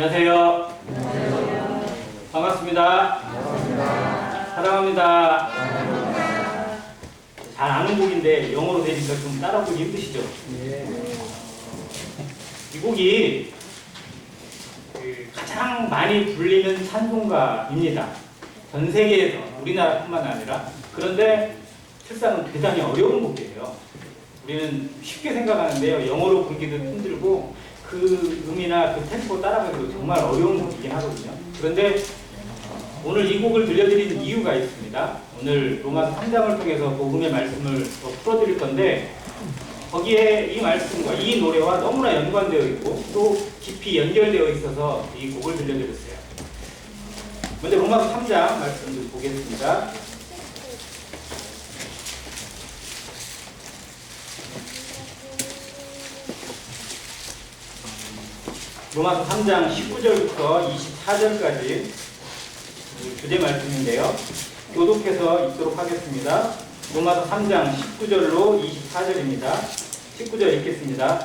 안녕하세요. 안녕하세요. 반갑습니다. 사랑합니다. 잘 아는 곡인데 영어로 되니까 좀 따라 부르기 힘드시죠? 이 곡이 가장 많이 불리는 찬송가입니다. 전 세계에서, 우리나라뿐만 아니라. 그런데 실상은 대단히 어려운 곡이에요. 우리는 쉽게 생각하는데요, 영어로 부르기도 힘들고 그 음이나 그 템포 따라가기도 정말 어려운 곡이긴 하거든요. 그런데 오늘 이 곡을 들려드리는 이유가 있습니다. 오늘 로마서 3장을 통해서 복음의 말씀을 풀어드릴 건데, 거기에 이 말씀과 이 노래와 너무나 연관되어 있고 또 깊이 연결되어 있어서 이 곡을 들려드렸어요. 먼저 로마서 3장 말씀을 보겠습니다. 로마서 3장 19절부터 24절까지 주제 말씀인데요. 교독해서 읽도록 하겠습니다. 로마서 3장 19절로 24절입니다. 19절 읽겠습니다.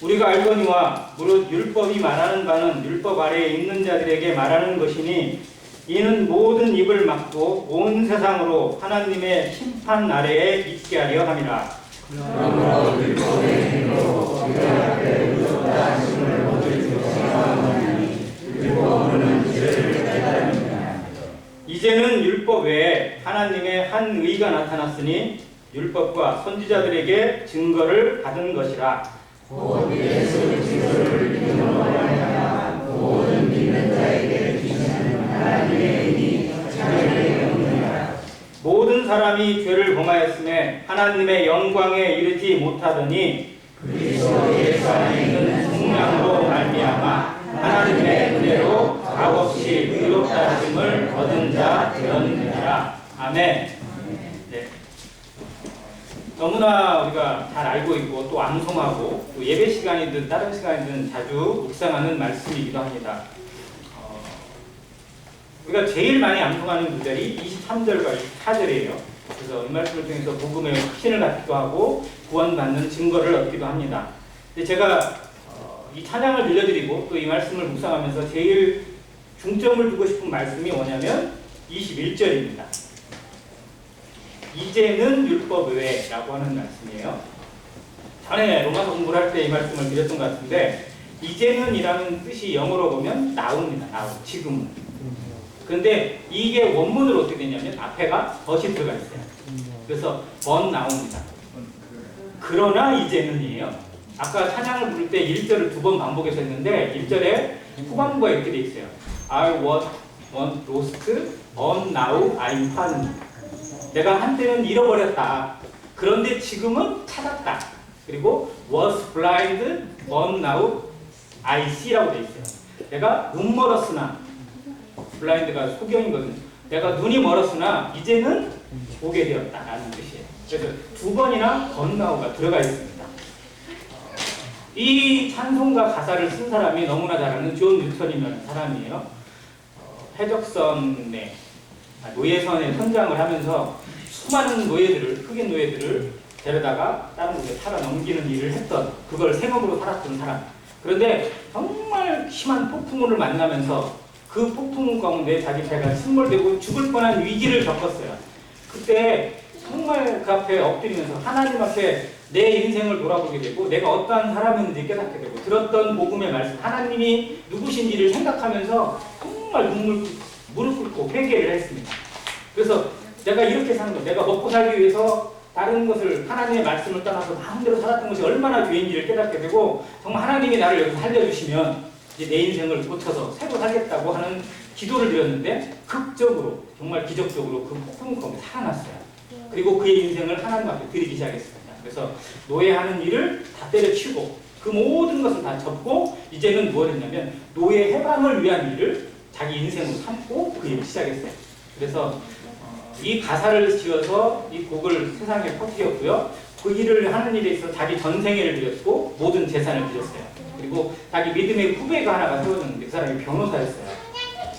우리가 알거니와 무릇 율법이 말하는 바는 율법 아래에 있는 자들에게 말하는 것이니 이는 모든 입을 막고 온 세상으로 하나님의 심판 아래에 있게 하려 함이라. 그러므로 율법의 힘으로 그들 앞에 의롭다 하심을 얻을 줄 생각하니 율법으로는 죄를 깨달음이라. 이제는 율법 외에 하나님의 한 의가 나타났으니 율법과 선지자들에게 증거를 받은 것이라. 곧 예수 그리스도를 믿음으로 말미암아 모든 믿는 자에게 주시는 하나님의 은이 자녀에게 없느니라. 모든 사람이 죄를 범하였음에 하나님의 영광에 이르지 못하더니 그리스도 예수 안에 있는 성령으로 말미암아 하나님의 은혜로 값없이 의롭다 하심을 얻은 자 되었느니라. 아멘. 네. 너무나 우리가 잘 알고 있고 또 암송하고 또 예배 시간이든 다른 시간이든 자주 묵상하는 말씀이기도 합니다. 우리가 제일 많이 암송하는 구절이 23절과 24절이에요. 그래서 이 말씀을 통해서 복음의 확신을 갖기도 하고 구원받는 증거를 얻기도 합니다. 근데 제가 이 찬양을 들려드리고 또 이 말씀을 묵상하면서 제일 중점을 두고 싶은 말씀이 뭐냐면 21절입니다. 이제는 율법 외라고 하는 말씀이에요. 전에 로마서 공부를 할 때 이 말씀을 드렸던 것 같은데, 이제는 이라는 뜻이 영어로 보면 now입니다. now, 지금. 근데 이게 원문으로 어떻게 되냐면 앞에가 덧이 들어가 있어요. 그래서 but now입니다. 그러나 이제는이에요. 아까 찬양을 부를 때 1절을 두 번 반복해서 했는데 1절에 후반부가 이렇게 돼 있어요. I was lost, but now I'm found. 내가 한때는 잃어버렸다. 그런데 지금은 찾았다. 그리고 was blind, but now I see라고 돼 있어요. 내가 눈 멀었으나, 블라인드가 소경이거든요. 내가 눈이 멀었으나 이제는 보게 되었다라는 뜻이에요. 그래서 두 번이나 but now가 들어가 있습니다. 이 찬송가 가사를 쓴 사람이 너무나 잘 아는 존 뉴턴이라는 사람이에요. 해적선의 노예선에 선장을 하면서 수많은 노예들을, 흑인 노예들을 데려다가 다른 곳에 팔아 넘기는 일을 했던, 그걸 생업으로 살았던 사람. 그런데 정말 심한 폭풍우를 만나면서 그 폭풍 가운데 자기 배가 침몰되고 죽을 뻔한 위기를 겪었어요. 그때 정말 그 앞에 엎드리면서 하나님 앞에 내 인생을 돌아보게 되고 내가 어떠한 사람인지 깨닫게 되고 들었던 복음의 말씀, 하나님이 누구신지를 생각하면서 정말 무릎 꿇고 회개를 했습니다. 그래서 내가 이렇게 사는 것, 내가 먹고 살기 위해서 다른 것을, 하나님의 말씀을 떠나서 마음대로 살았던 것이 얼마나 죄인지를 깨닫게 되고, 정말 하나님이 나를 여기서 살려주시면 이제 내 인생을 고쳐서 새로 살겠다고 하는 기도를 드렸는데 극적으로, 정말 기적적으로 그 폭풍 가운데 살아났어요. 그리고 그의 인생을 하나님 앞에 드리기 시작했습니다. 그래서 노예하는 일을 다 때려치우고 그 모든 것을 다 접고 이제는 뭘 했냐면 노예 해방을 위한 일을 자기 인생으로 삼고 그 일을 시작했어요. 그래서 이 가사를 지어서 이 곡을 세상에 퍼뜨렸고요. 그 일을 하는 일에 있어서 자기 전생애를 드렸고 모든 재산을 드렸어요. 그리고 자기 믿음의 후배가 하나가 세워졌는데 그 사람이 변호사였어요.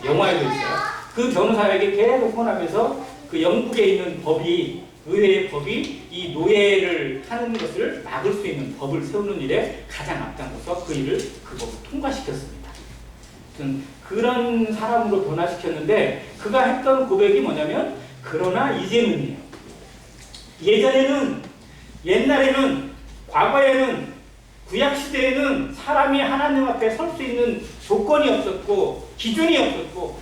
영화에도 있어요. 그 변호사에게 계속 혼하면서 그 영국에 있는 법이, 의회의 법이 이 노예를 하는 것을 막을 수 있는 법을 세우는 일에 가장 앞장서서 그 일을, 그 법을 통과시켰습니다. 무슨 그런 사람으로 변화시켰는데 그가 했던 고백이 뭐냐면 그러나 이제는이에요. 예전에는 옛날에는 과거에는 구약시대에는 사람이 하나님 앞에 설 수 있는 조건이 없었고 기준이 없었고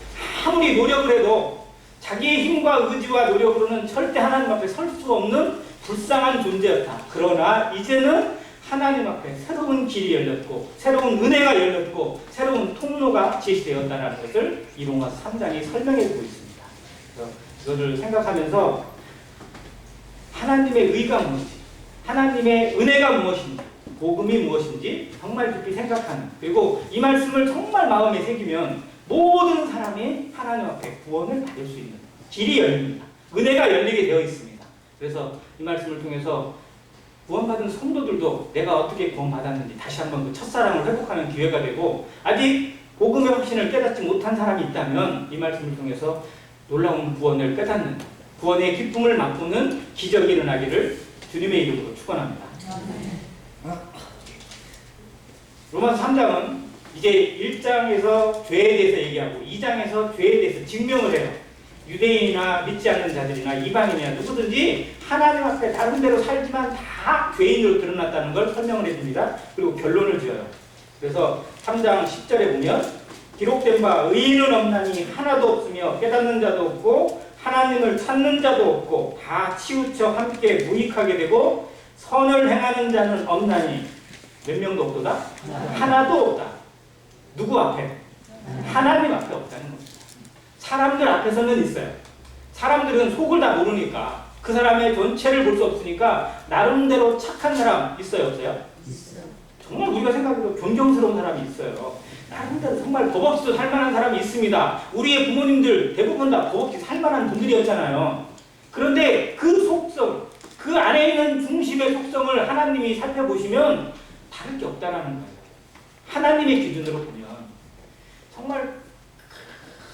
아무리 노력을 해도 자기의 힘과 의지와 노력으로는 절대 하나님 앞에 설 수 없는 불쌍한 존재였다. 그러나 이제는 하나님 앞에 새로운 길이 열렸고 새로운 은혜가 열렸고 새로운 통로가 제시되었다는 것을 이 로마서 3장이 설명해주고 있습니다. 그래서 이것을 생각하면서 하나님의 의가 무엇인지 하나님의 은혜가 무엇인지 복음이 무엇인지 정말 깊이 생각하는 그리고 이 말씀을 정말 마음에 새기면 모든 사람이 하나님 앞에 구원을 받을 수 있는 길이 열립니다. 은혜가 열리게 되어 있습니다. 그래서 이 말씀을 통해서 구원받은 성도들도 내가 어떻게 구원받았는지 다시 한번 그 첫사랑을 회복하는 기회가 되고 아직 복음의 확신을 깨닫지 못한 사람이 있다면 이 말씀을 통해서 놀라운 구원을 깨닫는 구원의 기쁨을 맛보는 기적이 일어나기를 주님의 이름으로 축원합니다. 로마서 3장은 이제 1장에서 죄에 대해서 얘기하고 2장에서 죄에 대해서 증명을 해요. 유대인이나 믿지 않는 자들이나 이방인이나 누구든지 하나님 앞에 나름대로 살지만 다 죄인으로 드러났다는 걸 설명을 해줍니다. 그리고 결론을 지어요. 그래서 3장 10절에 보면 기록된 바 의인은 없나니 하나도 없으며 깨닫는 자도 없고 하나님을 찾는 자도 없고 다 치우쳐 함께 무익하게 되고 선을 행하는 자는 없나니 몇 명도 없도다? 하나도 없다. 누구 앞에? 하나님 앞에 없다는 겁니다. 사람들 앞에서는 있어요. 사람들은 속을 다 모르니까 그 사람의 전체를 볼 수 없으니까 나름대로 착한 사람 있어요? 없어요? 있어요. 정말 우리가 생각해도 존경스러운 사람이 있어요. 나름대로 정말 법 없이도 살만한 사람이 있습니다. 우리의 부모님들 대부분 다 법 없이 살만한 분들이었잖아요. 그런데 그 속성, 그 안에 있는 중심의 속성을 하나님이 살펴보시면 다를 게 없다는 거예요. 하나님의 기준으로 보면 정말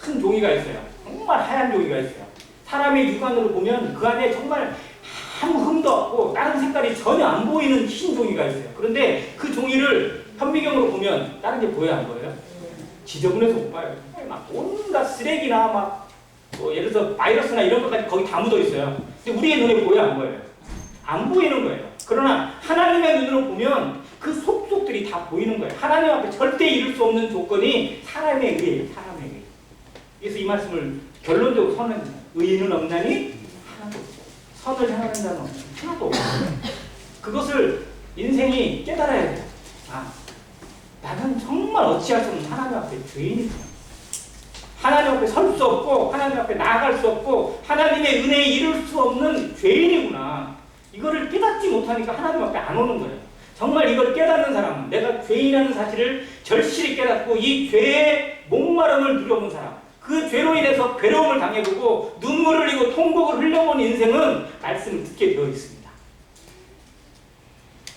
큰 종이가 있어요. 정말 하얀 종이가 있어요. 사람의 육안으로 보면 그 안에 정말 아무 흠도 없고 다른 색깔이 전혀 안 보이는 흰 종이가 있어요. 그런데 그 종이를 현미경으로 보면 다른 게 보여요, 안 보여요? 지저분해서 못 봐요. 막 온갖 쓰레기나 막 뭐 예를 들어서 바이러스나 이런 것까지 거기 다 묻어 있어요. 근데 우리의 눈에 보여요, 안 보여요? 안 보이는 거예요. 그러나 하나님의 눈으로 보면 그 속속들이 다 보이는 거예요. 하나님 앞에 절대 이룰 수 없는 조건이 사람의 의예요. 사람의 의. 그래서 이 말씀을 결론적으로 선언합니다. 의인은 없나니 하나도 없고 선을 행하는 자는 하나도 없고 그것을 인생이 깨달아야 돼요. 아, 나는 정말 어찌할 수 없는 하나님 앞에 죄인이구나. 하나님 앞에 설 수 없고 하나님 앞에 나아갈 수 없고 하나님의 은혜에 이룰 수 없는 죄인이구나. 이거를 깨닫지 못하니까 하나님 앞에 안 오는 거예요. 정말 이걸 깨닫는 사람은 내가 죄인이라는 사실을 절실히 깨닫고 이 죄의 목마름을 누려본 사람 그 죄로 인해서 괴로움을 당해보고 눈물을 흘리고 통곡을 흘려본 인생은 말씀을 듣게 되어 있습니다.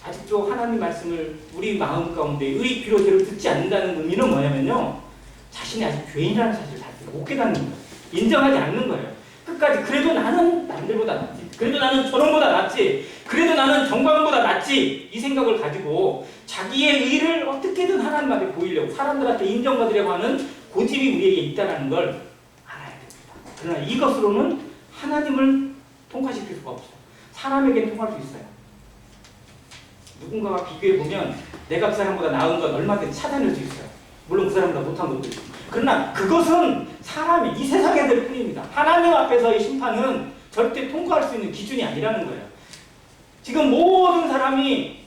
아직도 하나님 말씀을 우리 마음 가운데 의피로 제대로 듣지 않는다는 의미는 뭐냐면요. 자신이 아직 죄인이라는 사실을 못 깨닫는 거예요. 인정하지 않는 거예요. 끝까지 그래도 나는 남들보다 낫지. 그래도 나는 저놈보다 낫지. 그래도 나는 정광보다 낫지. 이 생각을 가지고 자기의 의를 어떻게든 하나님 앞에 보이려고 사람들한테 인정받으려고 하는 고집이 우리에게 있다는 걸 알아야 됩니다. 그러나 이것으로는 하나님을 통과시킬 수가 없어요. 사람에게는 통할 수 있어요. 누군가와 비교해보면 내가 그 사람보다 나은 건 얼마든지 찾아낼 수 있어요. 물론 그 사람보다 못한 것도 있고. 그러나 그것은 사람이 이 세상에 될 뿐입니다. 하나님 앞에서의 심판은 절대 통과할 수 있는 기준이 아니라는 거예요. 지금 모든 사람이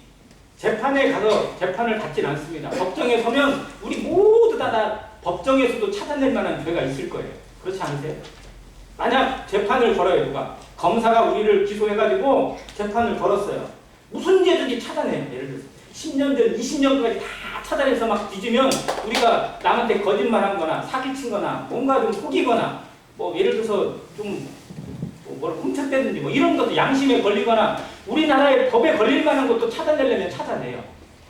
재판에 가서 재판을 받진 않습니다. 법정에 서면 우리 모두 다 법정에서도 찾아낼 만한 죄가 있을 거예요. 그렇지 않으세요? 만약 재판을 걸어요. 누가 검사가 우리를 기소해가지고 재판을 걸었어요. 무슨 죄든지 찾아내요. 예를 들어서 10년 전, 20년 까지 다 찾아내서 막 뒤지면 우리가 남한테 거짓말한 거나 사기친 거나 뭔가 좀 속이거나 뭐 예를 들어서 좀 뭘 훔쳤다든지 뭐 이런 것도 양심에 걸리거나 우리나라의 법에 걸릴 만한 것도 찾아내려면 찾아내요.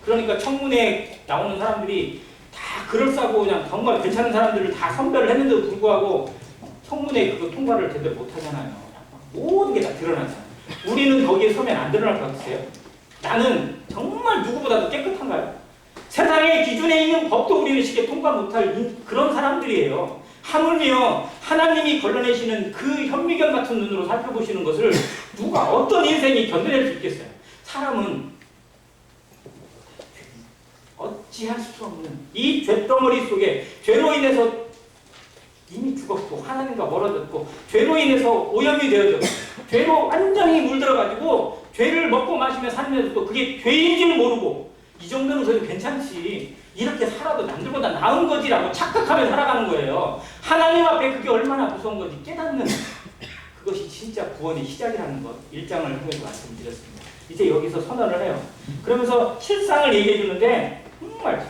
그러니까 청문회에 나오는 사람들이 다 그럴싸하고 그냥 정말 괜찮은 사람들을 다 선별을 했는데도 불구하고 청문회 그거 통과를 제대로 못하잖아요. 모든 게 다 드러나잖아요. 우리는 거기에 서면 안 드러날 것 같으세요? 나는 정말 누구보다도 깨끗한가요? 세상의 기준에 있는 법도 우리는 쉽게 통과 못할 그런 사람들이에요. 하물며 하나님이 걸러내시는 그 현미경 같은 눈으로 살펴보시는 것을 누가 어떤 인생이 견뎌낼 수 있겠어요? 사람은 어찌할 수 없는 이 죄덩어리 속에 죄로 인해서 이미 죽었고 하나님과 멀어졌고 죄로 인해서 오염이 되어졌고 죄로 완전히 물들어가지고 죄를 먹고 마시며 살면서도 그게 죄인 줄 모르고 이 정도는 그래도 괜찮지 이렇게 살아도 남들보다 나은 거지라고 착각하며 살아가는 거예요. 하나님 앞에 그게 얼마나 무서운 건지 깨닫는 그것이 진짜 구원의 시작이라는 것 1장을 통해서 말씀드렸습니다. 이제 여기서 선언을 해요. 그러면서 실상을 얘기해 주는데 정말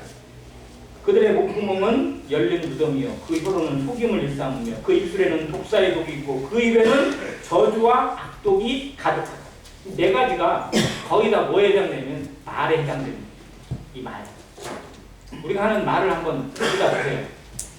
그들의 목구멍은 열린 무덤이요 그 혀로는 속임을 일삼으며 그 입술에는 독사의 독이 있고 그 입에는 저주와 악독이 가득하다. 이 네 가지가 거의 다 뭐에 해당되면 말에 해당됩니다. 이 말. 우리가 하는 말을 한번 들여다 보세요.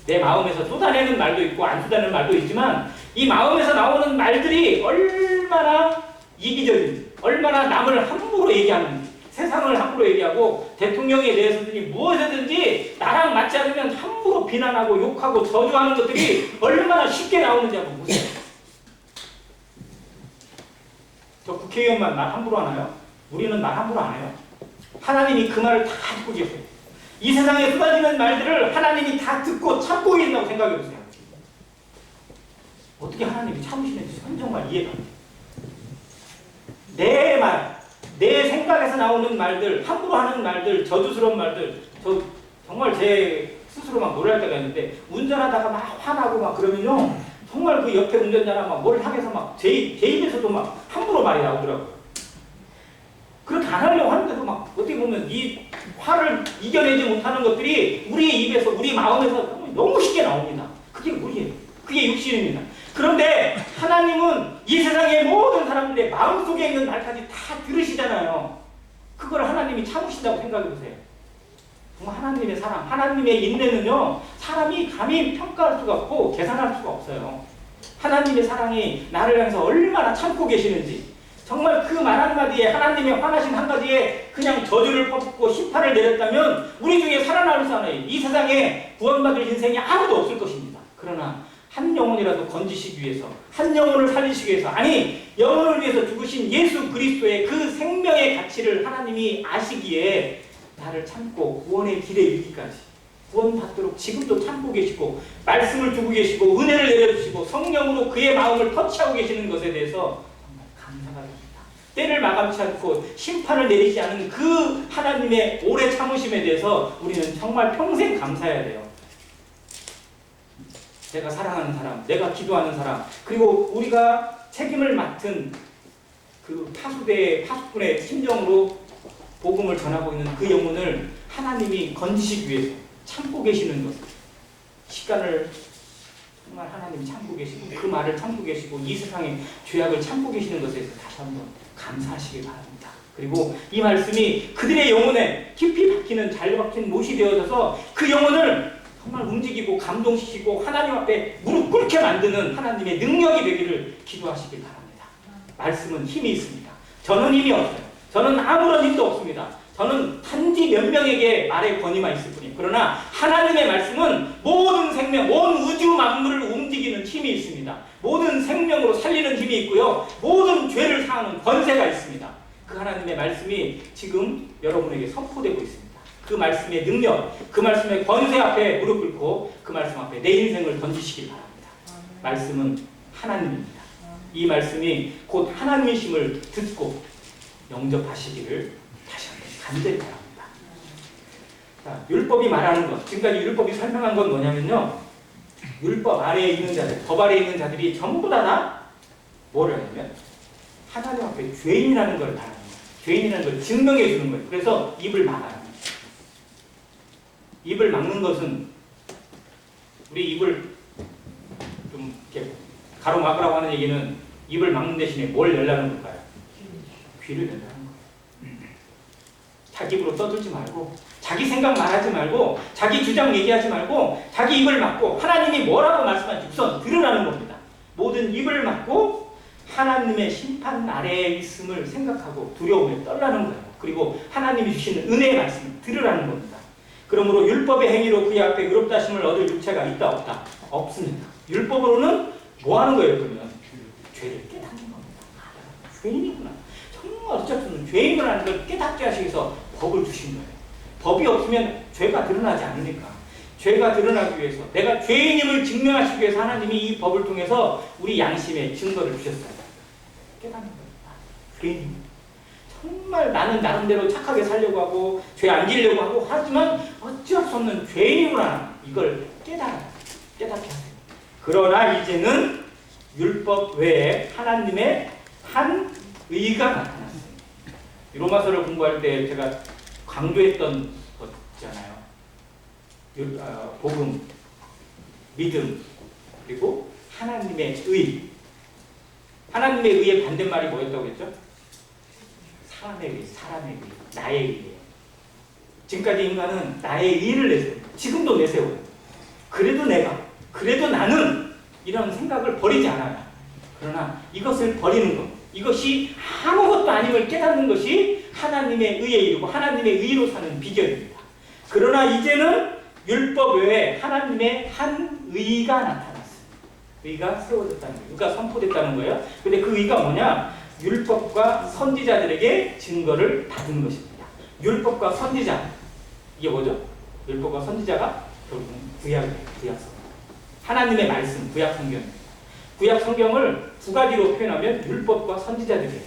내 마음에서 쏟아내는 말도 있고 안 쏟아내는 말도 있지만 이 마음에서 나오는 말들이 얼마나 이기적인지 얼마나 남을 함부로 얘기하는지 세상을 함부로 얘기하고 대통령에 대해서든지 무엇이든지 나랑 맞지 않으면 함부로 비난하고 욕하고 저주하는 것들이 얼마나 쉽게 나오는지 한번 보세요. 저 국회의원만 말 함부로 하나요? 우리는 말 함부로 안 해요. 하나님이 그 말을 다 듣고 계세요. 이 세상에 쏟아지는 말들을 하나님이 다 듣고 참고 계신다고 생각해 보세요. 어떻게 하나님이 참으시는지 정말 이해가 안 돼요. 내 말, 내 생각에서 나오는 말들, 함부로 하는 말들, 저주스러운 말들, 저 정말 제 스스로 막 놀랄 때가 있는데 운전하다가 막 화나고 막 그러면요 정말 그 옆에 운전자랑 막 뭘 향해서 막 제 입에서도 막 함부로 말이 나오더라고요. 그렇게 안 하려고 하는데도 막 어떻게 보면 이 화를 이겨내지 못하는 것들이 우리의 입에서 우리 마음에서 너무 쉽게 나옵니다. 그게 우리예요. 그게 육신입니다. 그런데 하나님은 이 세상의 모든 사람들의 마음속에 있는 말까지 다 들으시잖아요. 그걸 하나님이 참으신다고 생각해 보세요. 정말 하나님의 사랑, 하나님의 인내는요 사람이 감히 평가할 수가 없고 계산할 수가 없어요. 하나님의 사랑이 나를 향해서 얼마나 참고 계시는지 정말 그 말 한마디에 하나님의 화나신 한마디에 그냥 저주를 퍼붓고 심판을 내렸다면 우리 중에 살아남을 사람이 이 세상에 구원받을 인생이 아무도 없을 것입니다. 그러나 한 영혼이라도 건지시기 위해서 한 영혼을 살리시기 위해서 아니 영혼을 위해서 죽으신 예수 그리스도의 그 생명의 가치를 하나님이 아시기에 나를 참고 구원의 길에 이르기까지 구원받도록 지금도 참고 계시고 말씀을 주고 계시고 은혜를 내려주시고 성령으로 그의 마음을 터치하고 계시는 것에 대해서 정말 감사가 됩니다. 때를 마감치 않고 심판을 내리지 않은 그 하나님의 오래 참으심에 대해서 우리는 정말 평생 감사해야 돼요. 내가 사랑하는 사람, 내가 기도하는 사람, 그리고 우리가 책임을 맡은 그 파수꾼의 심정으로 복음을 전하고 있는 그 영혼을 하나님이 건지시기 위해서 참고 계시는 것. 시간을 정말 하나님이 참고 계시고 그 말을 참고 계시고 이 세상의 죄악을 참고 계시는 것에 대해서 다시 한번 감사하시기 바랍니다. 그리고 이 말씀이 그들의 영혼에 깊이 박히는 잘 박힌 못이 되어져서 그 영혼을 정말 움직이고 감동시키고 하나님 앞에 무릎 꿇게 만드는 하나님의 능력이 되기를 기도하시기 바랍니다. 말씀은 힘이 있습니다. 저는 힘이 없어요. 저는 아무런 힘도 없습니다. 저는 단지 몇 명에게 말의 권위만 있을 뿐이에요. 그러나 하나님의 말씀은 모든 생명, 온 우주 만물을 움직이는 힘이 있습니다. 모든 생명으로 살리는 힘이 있고요. 모든 죄를 사하는 권세가 있습니다. 그 하나님의 말씀이 지금 여러분에게 선포되고 있습니다. 그 말씀의 능력, 그 말씀의 권세 앞에 무릎 꿇고 그 말씀 앞에 내 인생을 던지시길 바랍니다. 말씀은 하나님입니다. 이 말씀이 곧 하나님이심을 듣고 영접하시기를 다시 한번 간절히 바랍니다. 자, 율법이 말하는 것, 지금까지 율법이 설명한 건 뭐냐면요, 율법 아래에 있는 자들, 법 아래에 있는 자들이 전부 다 뭐를 하냐면 하나님 앞에 죄인이라는 걸 말합니다. 죄인이라는 걸 증명해 주는 거예요. 그래서 입을 막아요. 입을 막는 것은 우리 입을 좀 이렇게 가로막으라고 하는 얘기는 입을 막는 대신에 뭘 열라는 걸까요? 귀를 열라는 거예요. 자기 입으로 떠들지 말고 자기 생각 말하지 말고 자기 주장 얘기하지 말고 자기 입을 막고 하나님이 뭐라고 말씀하는지 우선 들으라는 겁니다. 모든 입을 막고 하나님의 심판 아래에 있음을 생각하고 두려움에 떨라는 거예요. 그리고 하나님이 주시는 은혜의 말씀을 들으라는 겁니다. 그러므로 율법의 행위로 그의 앞에 의롭다 하심을 얻을 육체가 있다 없다? 없습니다. 율법으로는 뭐 하는 거예요 그러면? 죄를 깨닫는 겁니다. 아, 죄인이구나. 정말 어쩔 수 없는 죄인이라는 걸 깨닫게 하시기 위해서 법을 주신 거예요. 법이 없으면 죄가 드러나지 않으니까. 죄가 드러나기 위해서, 내가 죄인임을 증명하시기 위해서 하나님이 이 법을 통해서 우리 양심에 증거를 주셨어요. 깨닫는 겁니다. 죄인입니다. 정말 나는 나름대로 착하게 살려고 하고 죄 안 지려고 하고 하지만 어쩔 수 없는 죄인이구나. 이걸 깨닫게 하세요. 그러나 이제는 율법 외에 하나님의 한 의가 나타났어요. 로마서를 공부할 때 제가 강조했던 것 있잖아요. 복음, 믿음, 그리고 하나님의 의. 하나님의 의의 반대말이 뭐였다고 했죠? 사람의 의, 나의 의예요. 지금까지 인간은 나의 의를 내세워요. 지금도 내세워요. 그래도 나는 이런 생각을 버리지 않아요. 그러나 이것을 버리는 것, 이것이 아무것도 아님을 깨닫는 것이 하나님의 의에 이르고 하나님의 의로 사는 비결입니다. 그러나 이제는 율법 외에 하나님의 한 의가 나타났어요. 의가 세워졌다는 거예요. 의가 선포됐다는 거예요. 근데 그 의가 뭐냐? 율법과 선지자들에게 증거를 받은 것입니다. 율법과 선지자, 이게 뭐죠? 율법과 선지자가 결국은 구약성경, 하나님의 말씀, 구약성경. 구약성경을 두 가지로 표현하면 율법과 선지자들이에요.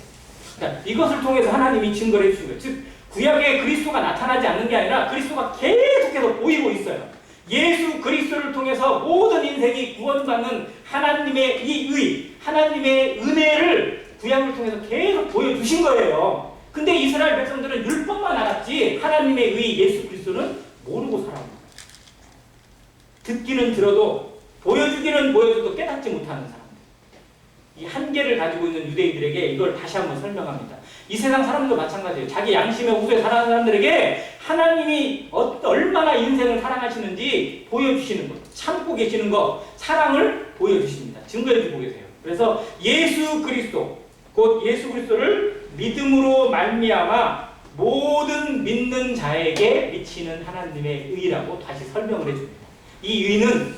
그러니까 이것을 통해서 하나님이 증거를 해주신 거예요. 즉 구약에 그리스도가 나타나지 않는 게 아니라 그리스도가 계속해서 보이고 있어요. 예수 그리스도를 통해서 모든 인생이 구원받는 하나님의 이 의, 하나님의 은혜를 구약을 통해서 계속 보여주신 거예요. 근데 이스라엘 백성들은 율법만 알았지 하나님의 의 예수 그리스도는 모르고 살아옵니다. 듣기는 들어도 보여주기는 보여줘도 깨닫지 못하는 사람들. 이 한계를 가지고 있는 유대인들에게 이걸 다시 한번 설명합니다. 이 세상 사람들도 마찬가지예요. 자기 양심의 우수에 살아가는 사람들에게 하나님이 얼마나 인생을 사랑하시는지 보여주시는 것, 참고 계시는 것, 사랑을 보여주십니다. 증거해주고 계세요. 그래서 예수 그리스도, 곧 예수 그리스도를 믿음으로 말미암아 모든 믿는 자에게 미치는 하나님의 의라고 다시 설명을 해줍니다. 이 의는,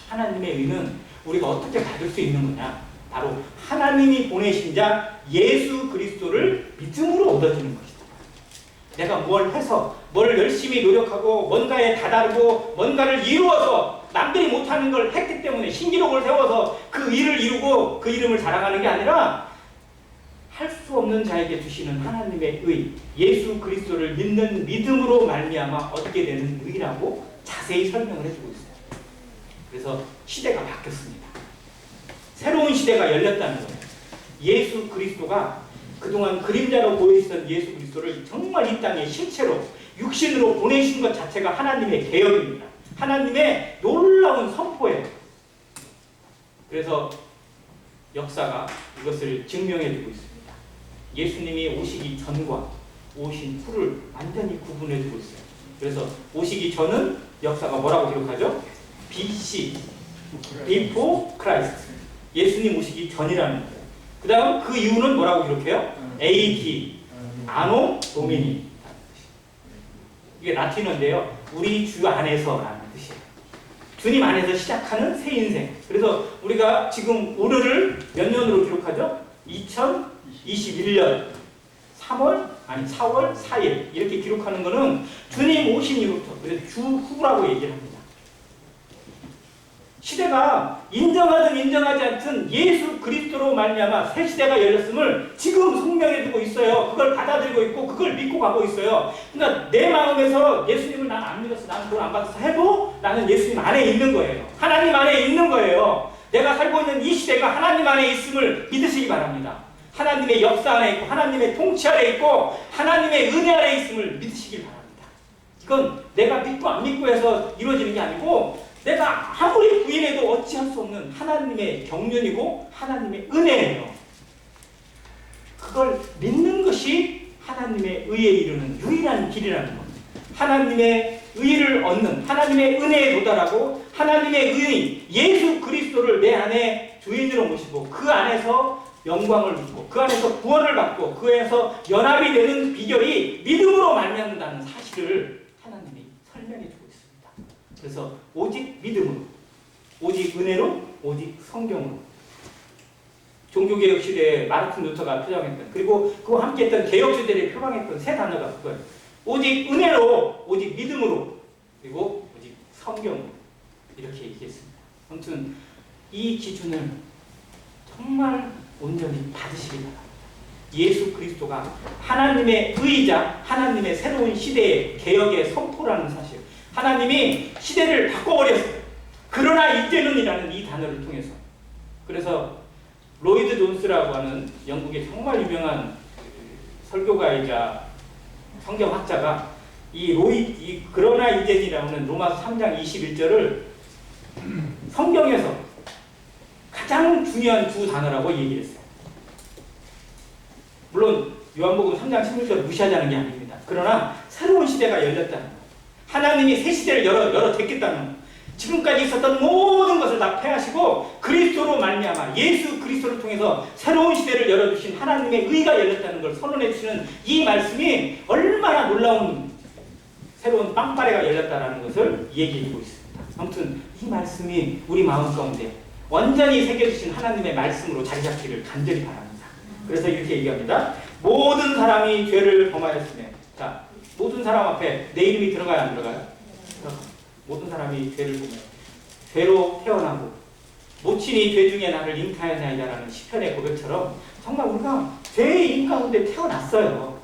하나님의 의는 우리가 어떻게 받을 수 있는 거냐? 바로 하나님이 보내신 자 예수 그리스도를 믿음으로 얻어지는 것이다. 내가 뭘 해서, 뭘 열심히 노력하고 뭔가에 다다르고 뭔가를 이루어서 남들이 못하는 걸 했기 때문에 신기록을 세워서 그 일을 이루고 그 이름을 자랑하는 게 아니라 할 수 없는 자에게 주시는 하나님의 의, 예수 그리스도를 믿는 믿음으로 말미암아 얻게 되는 의라고 자세히 설명을 해주고 있어요. 그래서 시대가 바뀌었습니다. 새로운 시대가 열렸다는 거예요. 예수 그리스도가 그동안 그림자로 보여있던 예수 그리스도를 정말 이 땅에 실체로 육신으로 보내신 것 자체가 하나님의 계획입니다. 하나님의 놀라운 선포예요. 그래서 역사가 이것을 증명해주고 있습니다. 예수님이 오시기 전과 오신 후를 완전히 구분해주고 있어요. 그래서 오시기 전은 역사가 뭐라고 기록하죠? BC, Before Christ. 예수님 오시기 전이라는 거예요. 그 다음 그 이유는 뭐라고 기록해요? AD, 아노 도미니. 이게 라틴어인데요. 우리 주 안에서라는 뜻이에요. 주님 안에서 시작하는 새 인생. 그래서 우리가 지금 올해를 몇 년으로 기록하죠? 2021년 4월 4일 이렇게 기록하는 거는 주님 오신 이후부터, 그래서 주후라고 얘기를 합니다. 시대가 인정하든 인정하지 않든 예수 그리스도로 말미암아 새 시대가 열렸음을 지금 설명해주고 있어요. 그걸 받아들이고 있고 그걸 믿고 가고 있어요. 그러니까 내 마음에서 예수님을 난 안 믿었어, 나는 돈 안 받아서 해도 나는 예수님 안에 있는 거예요. 하나님 안에 있는 거예요. 내가 살고 있는 이 시대가 하나님 안에 있음을 믿으시기 바랍니다. 하나님의 역사 안에 있고 하나님의 통치 안에 있고 하나님의 은혜 안에 있음을 믿으시길 바랍니다. 이건 내가 믿고 안 믿고 해서 이루어지는 게 아니고 내가 아무리 부인해도 어찌할 수 없는 하나님의 경륜이고 하나님의 은혜예요. 그걸 믿는 것이 하나님의 의에 이르는 유일한 길이라는 겁니다. 하나님의 의를 얻는, 하나님의 은혜에 도달하고 하나님의 의인 예수 그리스도를 내 안에 주인으로 모시고 그 안에서 영광을 누리고 그 안에서 구원을 받고 그 안에서 연합이 되는 비결이 믿음으로 말미암는다는 사실을 하나님이 설명해 그래서 오직 믿음으로, 오직 은혜로, 오직 성경으로. 종교개혁 시대에 마르틴 루터가 표방했던, 그리고 그와 함께했던 개혁주들이 표방했던 세 단어가 그거예요. 오직 은혜로, 오직 믿음으로, 그리고 오직 성경으로. 이렇게 얘기했습니다. 아무튼 이 기준을 정말 온전히 받으시기 바랍니다. 예수 그리스도가 하나님의 의이자 하나님의 새로운 시대의 개혁의 선포라는 사실. 하나님이 시대를 바꿔버렸어요. 그러나 이제는이라는 이 단어를 통해서. 그래서 로이드 존스라고 하는 영국의 정말 유명한 설교가이자 성경학자가 이 그러나 이제는이라는 로마서 3장 21절을 성경에서 가장 중요한 두 단어라고 얘기했어요. 물론 요한복음 3장 16절을 무시하자는 게 아닙니다. 그러나 새로운 시대가 열렸다는 것, 하나님이 새 시대를 열어댔겠다는 것, 지금까지 있었던 모든 것을 다 폐하시고 그리스도로 말미암아 예수 그리스도를 통해서 새로운 시대를 열어주신 하나님의 의가 열렸다는 걸 선언해 주시는 이 말씀이 얼마나 놀라운 새로운 빵빠레가 열렸다는 것을 얘기해주고 있습니다. 아무튼 이 말씀이 우리 마음 가운데 완전히 새겨주신 하나님의 말씀으로 자리 잡기를 간절히 바랍니다. 그래서 이렇게 얘기합니다. 모든 사람이 죄를 범하였으며, 자, 모든 사람 앞에 내 이름이 들어가요, 안 들어가요? 모든 사람이 죄를 범하여 죄로 태어나고 모친이 죄 중에 나를 잉태하였나이다라는 시편의 고백처럼 정말 우리가 죄의 인 가운데 태어났어요.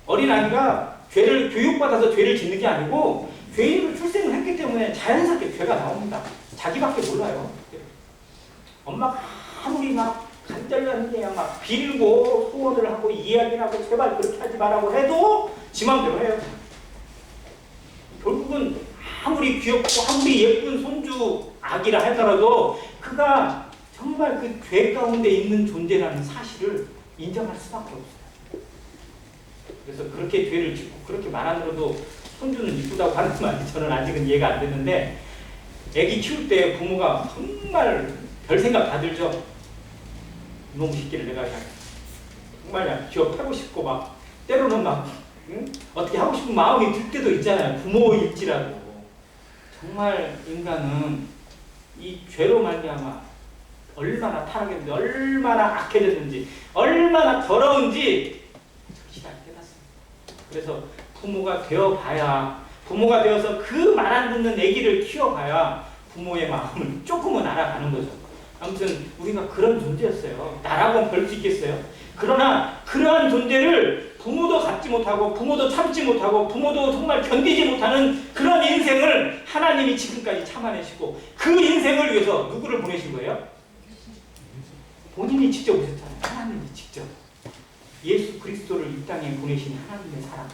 어린아이가 죄를 교육받아서 죄를 짓는 게 아니고 죄인으로 출생을 했기 때문에 자연스럽게 죄가 나옵니다. 자기밖에 몰라요. 엄마가 아무리 막 간절하게 막 빌고 소원을 하고 이야기를 하고 제발 그렇게 하지 말라고 해도 지 맘대로 해요. 결국은 아무리 귀엽고 아무리 예쁜 손주 아기라 하더라도 그가 정말 그 죄 가운데 있는 존재라는 사실을 인정할 수밖에 없어요. 그래서 그렇게 죄를 짓고 그렇게 말하더라도 손주는 이쁘다고 하는 말이 저는 아직은 이해가 안 되는데, 애기 키울 때 부모가 정말 별 생각 다 들죠. 이놈 새끼를 내가 정말 기업하고 싶고 막 때로는 막 어떻게 하고 싶은 마음이 들 때도 있잖아요. 부모일지라도. 정말 인간은 이 죄로 말미암아 얼마나 타락했는지, 얼마나 악해졌는지, 얼마나 더러운지 절실히 깨닫습니다. 그래서 부모가 되어봐야, 부모가 되어서 그 말 안 듣는 아기를 키워봐야 부모의 마음을 조금은 알아가는 거죠. 아무튼 우리가 그런 존재였어요. 나라고는 별 수 있겠어요? 그러나 그러한 존재를 부모도 갖지 못하고 부모도 참지 못하고 부모도 정말 견디지 못하는 그런 인생을 하나님이 지금까지 참아내시고 그 인생을 위해서 누구를 보내신 거예요? 본인이 직접 오셨잖아요. 하나님이 직접. 예수 그리스도를 이 땅에 보내신 하나님의 사랑.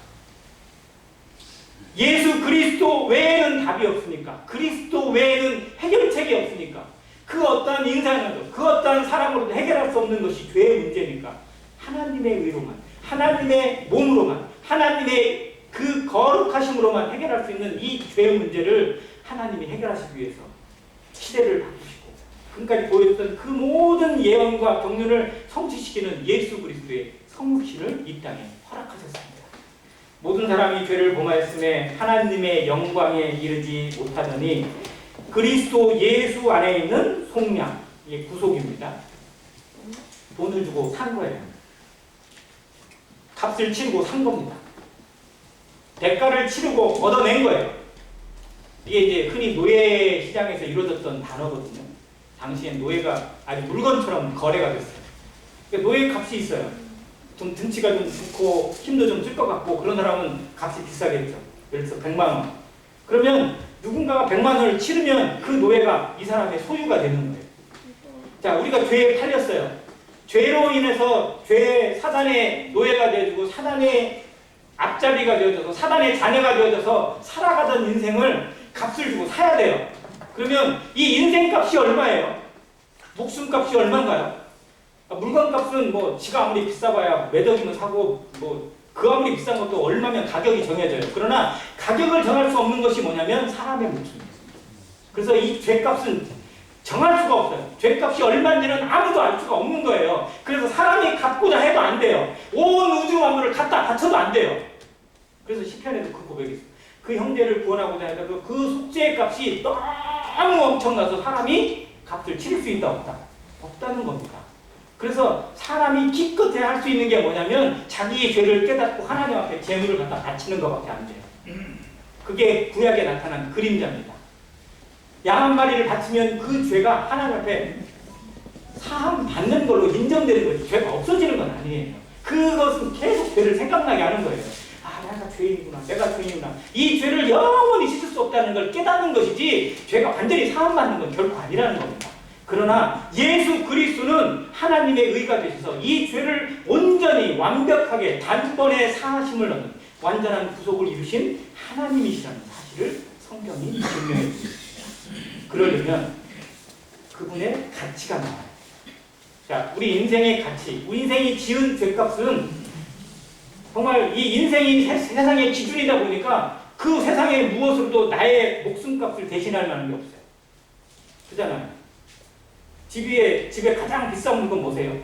예수 그리스도 외에는 답이 없으니까, 그리스도 외에는 해결책이 없으니까, 그 어떠한 인생으로, 그 어떠한 사랑으로도 해결할 수 없는 것이 죄의 문제니까 하나님의 의로만, 하나님의 몸으로만, 하나님의 그 거룩하심으로만 해결할 수 있는 이 죄의 문제를 하나님이 해결하시기 위해서 시대를 바꾸시고 지금까지 보여줬던 그 모든 예언과 경륜을 성취시키는 예수 그리스도의 성육신을 이 땅에 허락하셨습니다. 모든 사람이 죄를 범하였음에 하나님의 영광에 이르지 못하더니 그리스도 예수 안에 있는 속량, 이게 구속입니다. 돈을 주고 산 거예요. 값을 치르고 산 겁니다. 대가를 치르고 얻어낸 거예요. 이게 이제 흔히 노예 시장에서 이루어졌던 단어거든요. 당시엔 노예가 아주 물건처럼 거래가 됐어요. 그러니까 노예 값이 있어요. 좀 등치가 좀 좋고 힘도 좀 쓸 것 같고 그런 사람은 값이 비싸겠죠. 예를 들어서 100만 원. 그러면 누군가가 100만 원을 치르면 그 노예가 이 사람의 소유가 되는 거예요. 자, 우리가 죄에 팔렸어요. 죄로 인해서 죄의 사단의 노예가 되어지고 사단의 앞잡이가 되어져서 사단의 자녀가 되어져서 살아가던 인생을 값을 주고 사야 돼요. 그러면 이 인생값이 얼마예요? 목숨값이 얼마인가요? 물건값은 뭐 지가 아무리 비싸봐야 매덕이면 사고 뭐 그 아무리 비싼 것도 얼마면 가격이 정해져요. 그러나 가격을 정할 수 없는 것이 뭐냐면 사람의 목숨입니다. 그래서 이 죄값은 정할 수가 없어요. 죄값이 얼마인지는 아무도 알 수가 없는 거예요. 그래서 사람이 갖고자 해도 안 돼요. 온 우주 만물을 갖다 바쳐도 안 돼요. 그래서 시편에도 그 고백이 있어요. 그 형제를 구원하고자 해도 그 속죄의 값이 너무 엄청나서 사람이 값을 치를 수 있다 없다? 없다는 겁니다. 그래서 사람이 기껏해 할 수 있는 게 뭐냐면 자기의 죄를 깨닫고 하나님 앞에 제물을 갖다 바치는 것밖에 안 돼요. 그게 구약에 나타난 그림자입니다. 양 한 마리를 바치면 그 죄가 하나님 앞에 사함 받는 걸로 인정되는 거지 죄가 없어지는 건 아니에요. 그것은 계속 죄를 생각나게 하는 거예요. 아, 내가 죄인이구나. 내가 죄인이구나. 이 죄를 영원히 씻을 수 없다는 걸 깨닫는 것이지 죄가 완전히 사함받는 건 결코 아니라는 겁니다. 그러나 예수 그리스도는 하나님의 의가 되셔서 이 죄를 온전히 완벽하게 단번에 사하심을 얻는 완전한 구속을 이루신 하나님이시라는 사실을 성경이 증명해 주십니다. 그러려면 그분의 가치가 나와요. 자, 우리 인생의 가치, 우리 인생이 지은 죄값은 정말 이 인생이 세상의 기준이다 보니까 그 세상에 무엇으로도 나의 목숨값을 대신할 만한 게 없어요. 그잖아요. 집에 가장 비싼 물건 뭐세요?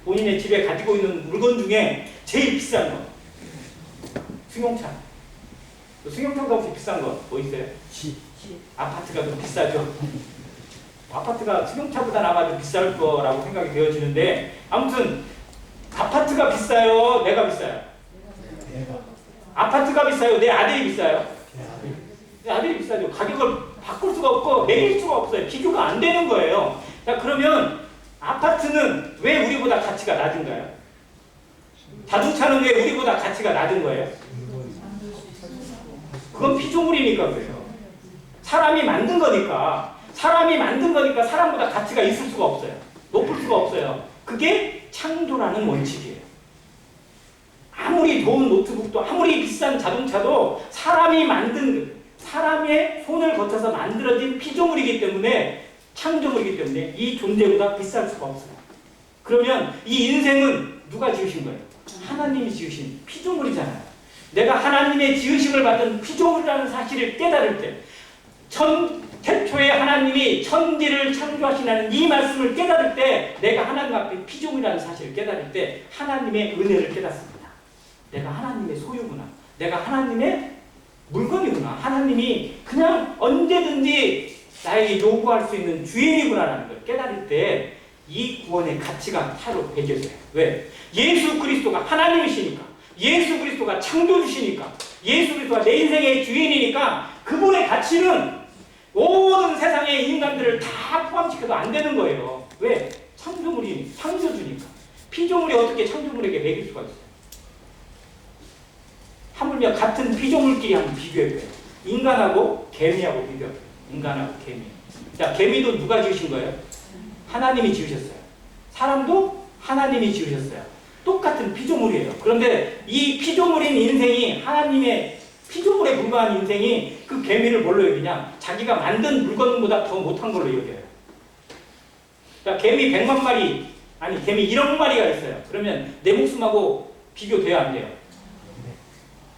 본인의 집에 가지고 있는 물건 중에 제일 비싼 거. 승용차. 승용차보다 혹시 비싼 거 뭐 있어요? 아파트가 더 비싸죠. 아파트가 승용차보다 아마 더 비쌀 거라고 생각이 되어지는데 아무튼 아파트가 비싸요? 내가 비싸요? 아파트가 비싸요? 내 아들이 비싸요? 내 아들이 비싸죠. 가격을 바꿀 수가 없고 매길 수가 없어요. 비교가 안 되는 거예요. 자, 그러면 아파트는 왜 우리보다 가치가 낮은가요? 자동차는 왜 우리보다 가치가 낮은 거예요? 그건 피조물이니까 그래요. 사람이 만든 거니까 사람보다 가치가 있을 수가 없어요. 높을 수가 없어요. 그게 창조라는 원칙이에요. 아무리 좋은 노트북도 아무리 비싼 자동차도 사람의 손을 거쳐서 만들어진 피조물이기 때문에 창조물이기 때문에 이 존재보다 비쌀 수가 없어요. 그러면 이 인생은 누가 지으신 거예요? 하나님이 지으신 피조물이잖아요. 내가 하나님의 지으심을 받은 피조물이라는 사실을 깨달을 때 태초에 하나님이 천지를 창조하시라는 이 말씀을 깨달을 때 내가 하나님 앞에 피조물이라는 사실을 깨달을 때 하나님의 은혜를 깨닫습니다. 내가 하나님의 소유구나. 내가 하나님의 물건이구나. 하나님이 그냥 언제든지 나에게 요구할 수 있는 주인이구나라는 걸 깨달을 때 이 구원의 가치가 새로 배겨져요. 왜? 예수 그리스도가 하나님이시니까. 예수 그리스도가 창조주시니까. 예수 그리스도가 내 인생의 주인이니까 그분의 가치는 모든 세상의 인간들을 다 포함시켜도 안 되는 거예요. 왜? 창조주니까. 피조물이 어떻게 창조물에게 매길 수가 있어요? 하물며 같은 피조물끼리 한번 비교해봐요. 인간하고 개미하고 비교해봐요. 인간하고 개미. 자, 개미도 누가 지으신 거예요? 하나님이 지으셨어요. 사람도 하나님이 지으셨어요. 똑같은 피조물이에요. 그런데 이 피조물인 인생이 하나님의 피조물에 불과한 인생이 그 개미를 뭘로 여기냐? 자기가 만든 물건보다 더 못한 걸로 여겨요. 자, 개미 100만 마리, 아니 개미 1억 마리가 있어요. 그러면 내 목숨하고 비교돼야 안 돼요?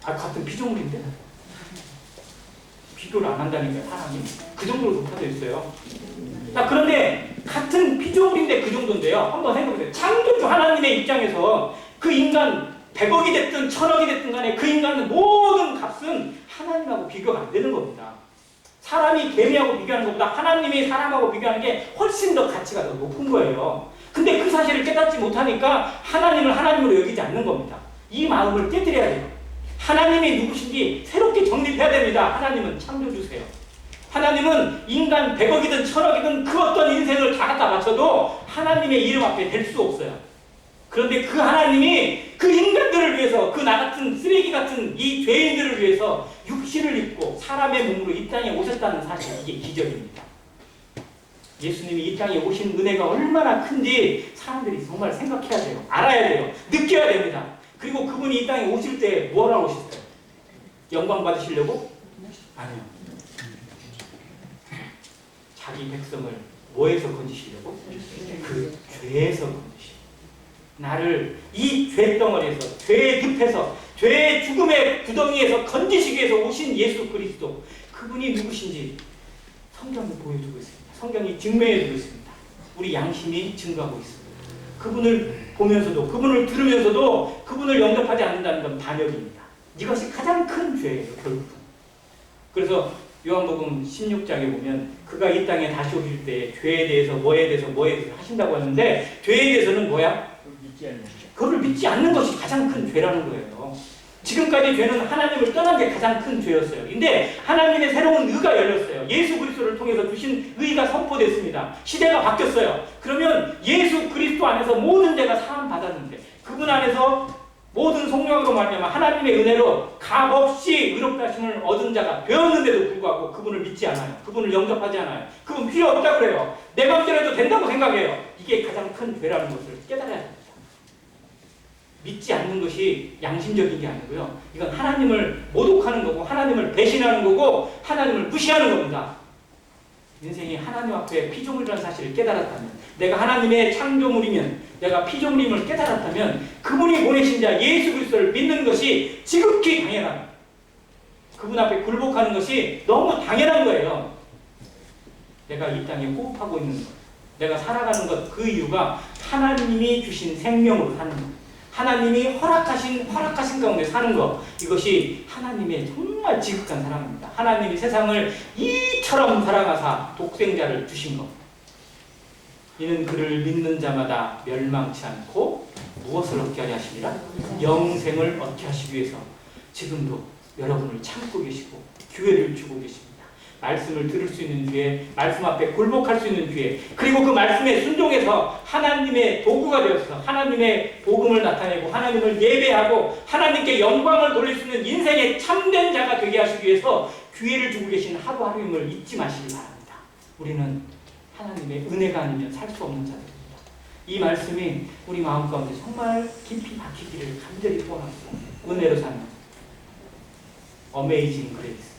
아, 같은 피조물인데? 비교를 안 한다니까요, 사람이. 그 정도로 높아져 있어요. 자, 그런데 같은 피조물인데 그 정도인데요. 한번 생각해보세요. 창조주 하나님의 입장에서 그 인간 100억이 됐든 1000억이 됐든 간에 그 인간의 모든 값은 하나님하고 비교가 안 되는 겁니다. 사람이 개미하고 비교하는 것보다 하나님이 사람하고 비교하는 게 훨씬 더 가치가 더 높은 거예요. 근데 그 사실을 깨닫지 못하니까 하나님을 하나님으로 여기지 않는 겁니다. 이 마음을 깨뜨려야 돼요. 하나님이 누구신지 새롭게 정립해야 됩니다. 하나님은 창조주세요. 하나님은 인간 100억이든 1000억이든 그 어떤 인생을 다 갖다 바쳐도 하나님의 이름 앞에 댈 수 없어요. 그런데 그 하나님이 그 인간들을 위해서 그 나 같은 쓰레기 같은 이 죄인들을 위해서 육신을 입고 사람의 몸으로 이 땅에 오셨다는 사실, 이게 기적입니다. 예수님이 이 땅에 오신 은혜가 얼마나 큰지 사람들이 정말 생각해야 돼요. 알아야 돼요. 느껴야 됩니다. 그리고 그분이 이 땅에 오실 때 뭐하러 오셨어요? 영광 받으시려고? 아니요. 자기 백성을 뭐에서 건지시려고? 그 죄에서 건지시려고. 나를 이 죄덩어리에서, 죄의 늪에서, 죄의 죽음의 구덩이에서 건지시기 위해서 오신 예수 그리스도, 그분이 누구신지 성경이 보여주고 있습니다. 성경이 증명해주고 있습니다. 우리 양심이 증거하고 있습니다. 그분을 보면서도, 그분을 들으면서도 그분을 영접하지 않는다는 건 반역입니다. 이것이 가장 큰 죄예요, 결국은. 그래서 요한복음 16장에 보면 그가 이 땅에 다시 오실 때 죄에 대해서 뭐에 대해서 하신다고 하는데, 죄에 대해서는 뭐야? 그걸 믿지 않는 것이 가장 큰 죄라는 거예요. 지금까지 죄는 하나님을 떠난 게 가장 큰 죄였어요. 근데 하나님의 새로운 의가 열렸어요. 예수 그리스도를 통해서 주신 의가 선포됐습니다. 시대가 바뀌었어요. 그러면 예수 그리스도 안에서 모든 죄가 사함 받았는데, 그분 안에서 모든 성령으로 말미암아 하나님의 은혜로 값없이 의롭다 하심을 얻은 자가 되었는데도 불구하고 그분을 믿지 않아요. 그분을 영접하지 않아요. 그분 필요 없다고 그래요. 내 맘대로 해도 된다고 생각해요. 이게 가장 큰 죄라는 것을 깨달아야 됩니다. 믿지 않는 것이 양심적인 게 아니고요. 이건 하나님을 모독하는 거고, 하나님을 배신하는 거고, 하나님을 무시하는 겁니다. 인생이 하나님 앞에 피조물이라는 사실을 깨달았다면, 내가 하나님의 창조물이면, 내가 피조물임을 깨달았다면, 그분이 보내신 자 예수 그리스도를 믿는 것이 지극히 당연합니다. 그분 앞에 굴복하는 것이 너무 당연한 거예요. 내가 이 땅에 호흡하고 있는 것, 내가 살아가는 것, 그 이유가 하나님이 주신 생명으로 사는 것, 하나님이 허락하신 가운데 사는 것, 이것이 하나님의 정말 지극한 사랑입니다. 하나님이 세상을 이처럼 사랑하사 독생자를 주신 것. 이는 그를 믿는 자마다 멸망치 않고 무엇을 얻게 하려 하시니라? 영생을 얻게 하시기 위해서 지금도 여러분을 참고 계시고 기회를 주고 계십니다. 말씀을 들을 수 있는 기회, 말씀 앞에 굴복할 수 있는 기회, 그리고 그 말씀에 순종해서 하나님의 도구가 되어서 하나님의 복음을 나타내고 하나님을 예배하고 하나님께 영광을 돌릴 수 있는 인생의 참된 자가 되게 하시기 위해서 기회를 주고 계신 하루하루임을 잊지 마시기 바랍니다. 우리는 하나님의 은혜가 아니면 살 수 없는 자들입니다. 이 말씀이 우리 마음 가운데 정말 깊이 박히기를 간절히 소원합니다. 은혜로 사는 어메이징 그레이스,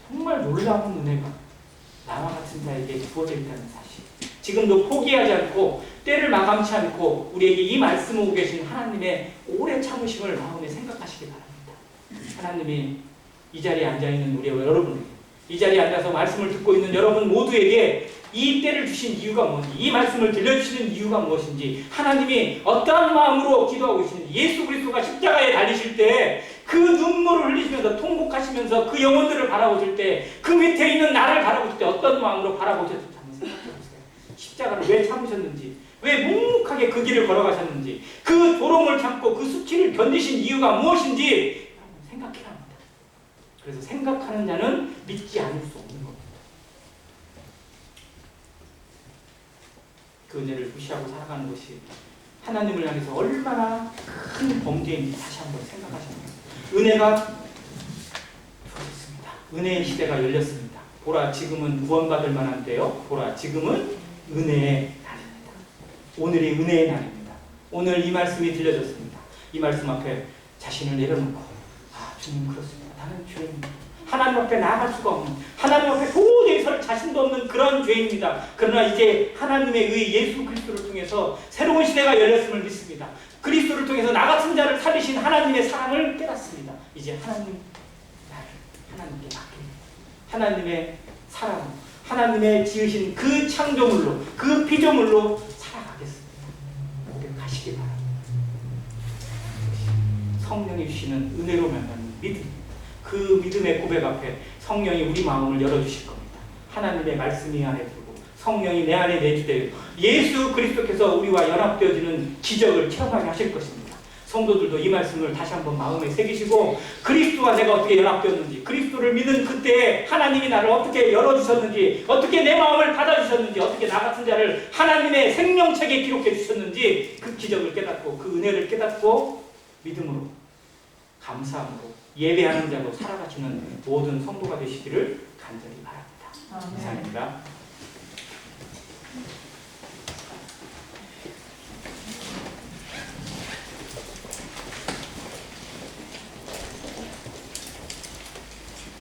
정말 놀라운 은혜가 나와 같은 자에게 주어져 있다는 사실, 지금도 포기하지 않고 때를 마감치 않고 우리에게 이 말씀을 오고 계신 하나님의 오래 참으심을 마음에 생각하시기 바랍니다. 하나님이 이 자리에 앉아있는 우리 여러분에게, 이 자리에 앉아서 말씀을 듣고 있는 여러분 모두에게 이 때를 주신 이유가 뭔지, 이 말씀을 들려주시는 이유가 무엇인지, 하나님이 어떠한 마음으로 기도하고 계시는지, 예수 그리스도가 십자가에 달리실 때 그 눈물을 흘리시면서 통곡하시면서 그 영혼들을 바라보실 때, 그 밑에 있는 나를 바라보실 때 어떤 마음으로 바라보셨는지 한번 생각해보세요. 십자가를 왜 참으셨는지, 왜 묵묵하게 그 길을 걸어가셨는지, 그 조롱을 참고 그 수치를 견디신 이유가 무엇인지 생각해야 합니다. 그래서 생각하는 자는 믿지 않을 수 없는 겁니다. 그 은혜를 무시하고 살아가는 것이 하나님을 향해서 얼마나 큰 범죄인지 다시 한번 생각하십니다. 은혜가 주어졌습니다. 은혜의 시대가 열렸습니다. 보라, 지금은 구원받을 만한 때요. 보라, 지금은 은혜의 날입니다. 오늘이 은혜의 날입니다. 오늘 이 말씀이 들려졌습니다. 이 말씀 앞에 자신을 내려놓고, 아, 주님 그렇습니다. 나는 죄인입니다. 하나님 앞에 나아갈 수가 없는, 하나님 앞에 도저히 설 자신도 없는 그런 죄인입니다. 그러나 이제 하나님의 의 예수 그리스도를 통해서 새로운 시대가 열렸음을 믿습니다. 그리스도를 통해서 나 같은 자를 살리신 하나님의 사랑을 깨닫습니다. 이제 하나님, 나를 하나님께 맡깁니다. 하나님의 사랑, 하나님의 지으신 그 창조물로, 그 피조물로 살아가겠습니다. 가시기 바랍니다. 성령이 주시는 은혜로 만나는 믿음, 그 믿음의 고백 앞에 성령이 우리 마음을 열어주실 겁니다. 하나님의 말씀이 안에 들고 성령이 내 안에 내주되어 예수 그리스도께서 우리와 연합되어지는 기적을 체험하게 하실 것입니다. 성도들도 이 말씀을 다시 한번 마음에 새기시고, 그리스도와 내가 어떻게 연합되었는지, 그리스도를 믿은 그때에 하나님이 나를 어떻게 열어주셨는지, 어떻게 내 마음을 받아주셨는지, 어떻게 나 같은 자를 하나님의 생명책에 기록해 주셨는지, 그 기적을 깨닫고 그 은혜를 깨닫고 믿음으로, 감사함으로 예배하는 자로 살아가시는 모든 성도가 되시기를 간절히 바랍니다. 이상입니다.